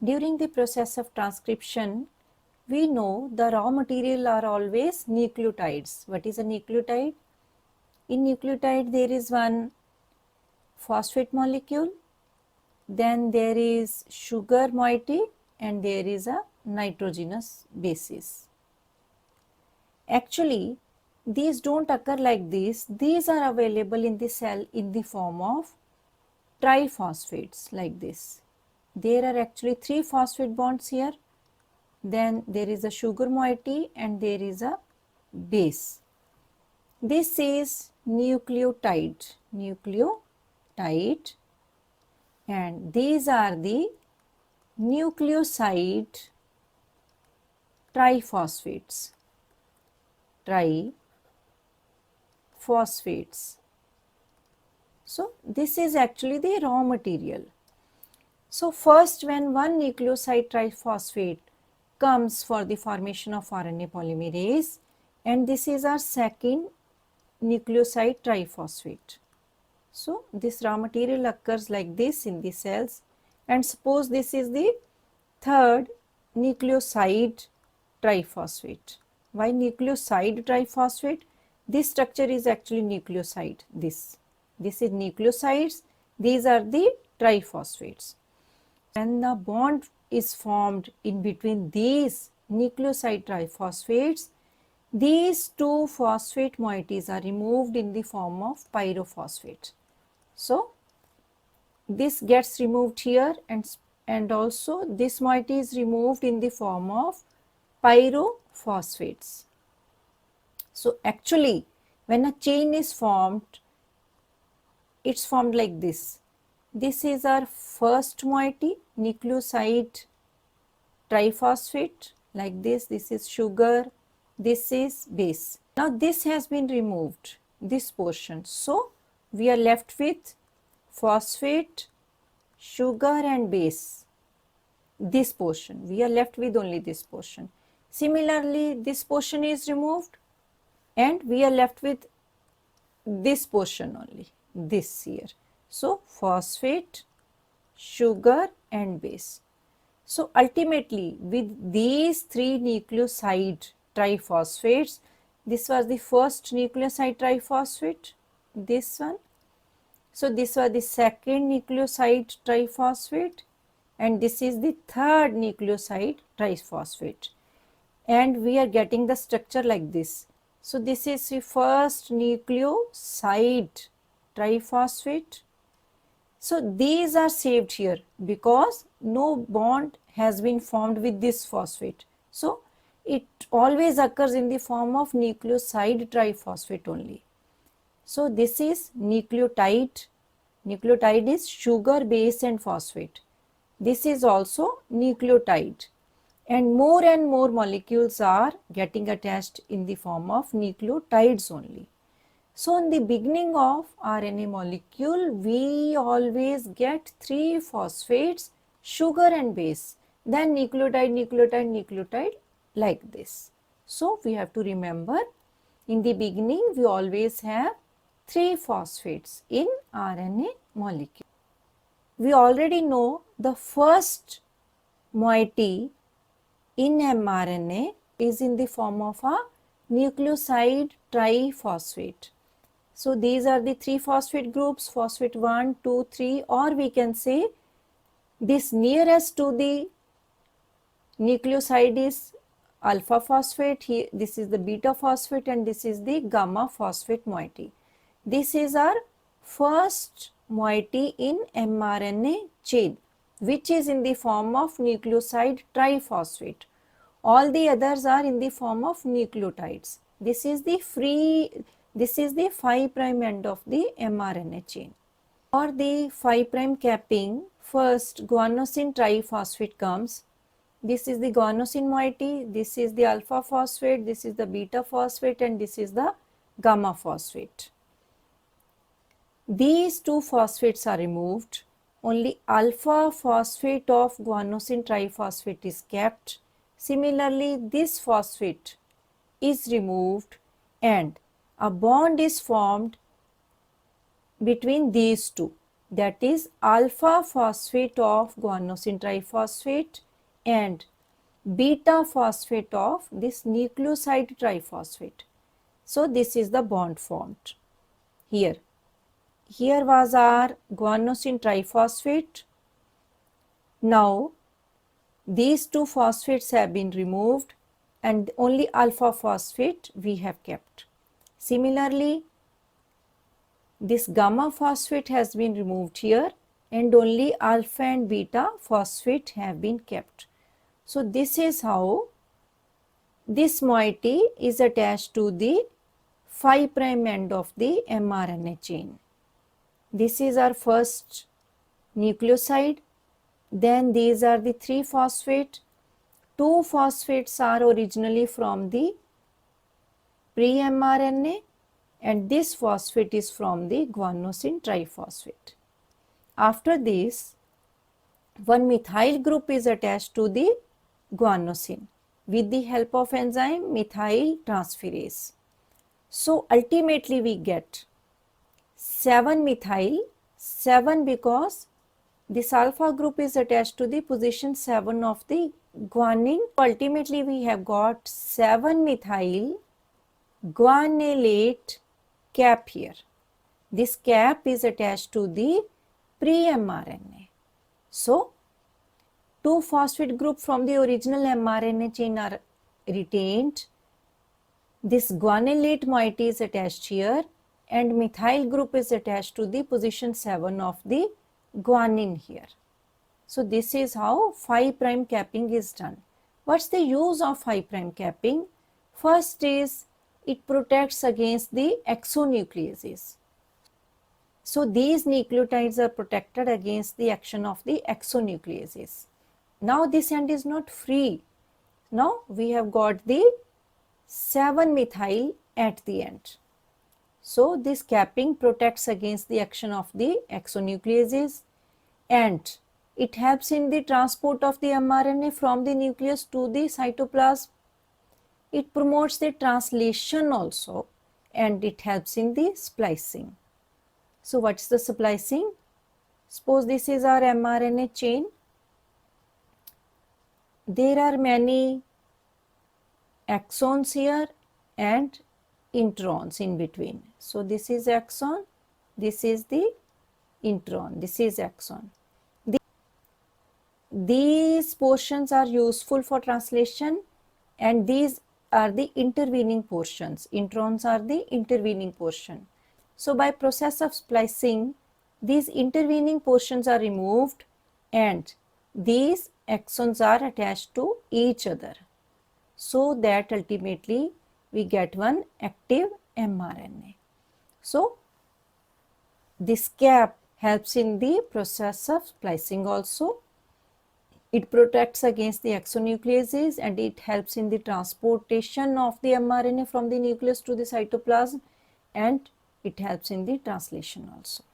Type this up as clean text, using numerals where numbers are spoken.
During the process of transcription, we know the raw material are always nucleotides. What is a nucleotide? In nucleotide there is one phosphate molecule, then there is sugar moiety, and there is a nitrogenous bases. Actually, these don't occur like this. These are available in the cell in the form of triphosphates like this. There are actually 3 phosphate bonds here. Then there is a sugar moiety and there is a base. This is nucleotide, and these are the nucleoside triphosphates. So this is actually the raw material. So first, when one nucleoside triphosphate comes for the formation of RNA polymerase, and this is our second nucleoside triphosphate. So this raw material occurs like this in the cells, and suppose this is the third nucleoside triphosphate. Why nucleoside triphosphate? This structure is actually nucleoside. This is nucleosides, these are the triphosphates. When the bond is formed in between these nucleoside triphosphates, these 2 phosphate moieties are removed in the form of pyrophosphate. So this gets removed here, and also this moiety is removed in the form of pyrophosphates. So actually, when a chain is formed, it's formed like this. This is our first moiety, nucleoside triphosphate, like this. This is sugar, this is base. Now this has been removed, this portion. So we are left with phosphate, sugar and base. This portion, we are left with only this portion. Similarly, this portion is removed and we are left with this portion only, this here. So phosphate, sugar and base. So ultimately, with these 3 nucleoside triphosphates, this was the first nucleoside triphosphate, this one. So this was the second nucleoside triphosphate, and this is the third nucleoside triphosphate. And we are getting the structure like this. So this is the first nucleoside triphosphate. So these are saved here because no bond has been formed with this phosphate. So it always occurs in the form of nucleoside triphosphate only. So this is nucleotide. Nucleotide is sugar, base and phosphate. This is also nucleotide. And more molecules are getting attached in the form of nucleotides only. So in the beginning of RNA molecule, we always get 3 phosphates, sugar and base, then nucleotide like this. So we have to remember, in the beginning we always have 3 phosphates in RNA molecule. We already know the first moiety in mRNA is in the form of a nucleoside triphosphate. So these are the 3 phosphate groups, phosphate 1, 2, 3, or we can say this nearest to the nucleoside is alpha phosphate, here this is the beta phosphate and this is the gamma phosphate moiety. This is our first moiety in mRNA chain, which is in the form of nucleoside triphosphate. All the others are in the form of nucleotides. This is the 5' end of the mRNA chain. For the 5' capping, first guanosine triphosphate comes. This is the guanosine moiety, this is the alpha phosphate, this is the beta phosphate and this is the gamma phosphate. These 2 phosphates are removed, only alpha phosphate of guanosine triphosphate is kept. Similarly, this phosphate is removed and a bond is formed between these 2. that is alpha phosphate of guanosine triphosphate and beta phosphate of this nucleoside triphosphate. So this is the bond formed here. Here was our guanosine triphosphate. Now these two phosphates have been removed and only alpha phosphate we have kept. Similarly, this gamma phosphate has been removed here and only alpha and beta phosphate have been kept. So this is how this moiety is attached to the 5' end of the mRNA chain. This is our first nucleoside. Then these are the 3 phosphate. 2 phosphates are originally from the pre-mRNA and this phosphate is from the guanosine triphosphate. After this, one methyl group is attached to the guanosine with the help of enzyme methyl transferase. So ultimately we get 7 methyl, 7 because this alpha group is attached to the position 7 of the guanine. Ultimately we have got 7 methyl guanylate cap here. This cap is attached to the pre-mRNA. So 2 phosphate group from the original mRNA chain are retained. This guanylate moiety is attached here and methyl group is attached to the position 7 of the guanine here. So this is how 5' capping is done. What's the use of 5' capping? First is it protects against the exonucleases. So these nucleotides are protected against the action of the exonucleases. Now this end is not free. Now we have got the 7 methyl at the end. So this capping protects against the action of the exonucleases and it helps in the transport of the mRNA from the nucleus to the cytoplasm. It promotes the translation also and it helps in the splicing. So what is the splicing? Suppose this is our mRNA chain. There are many exons here and introns in between. So this is exon, this is the intron, this is exon. These portions are useful for translation and these are the intervening portions. Introns are the intervening portion. So by process of splicing, these intervening portions are removed and these exons are attached to each other so that ultimately we get one active mRNA. So this cap helps in the process of splicing also. It protects against the exonucleases and it helps in the transportation of the mRNA from the nucleus to the cytoplasm and it helps in the translation also.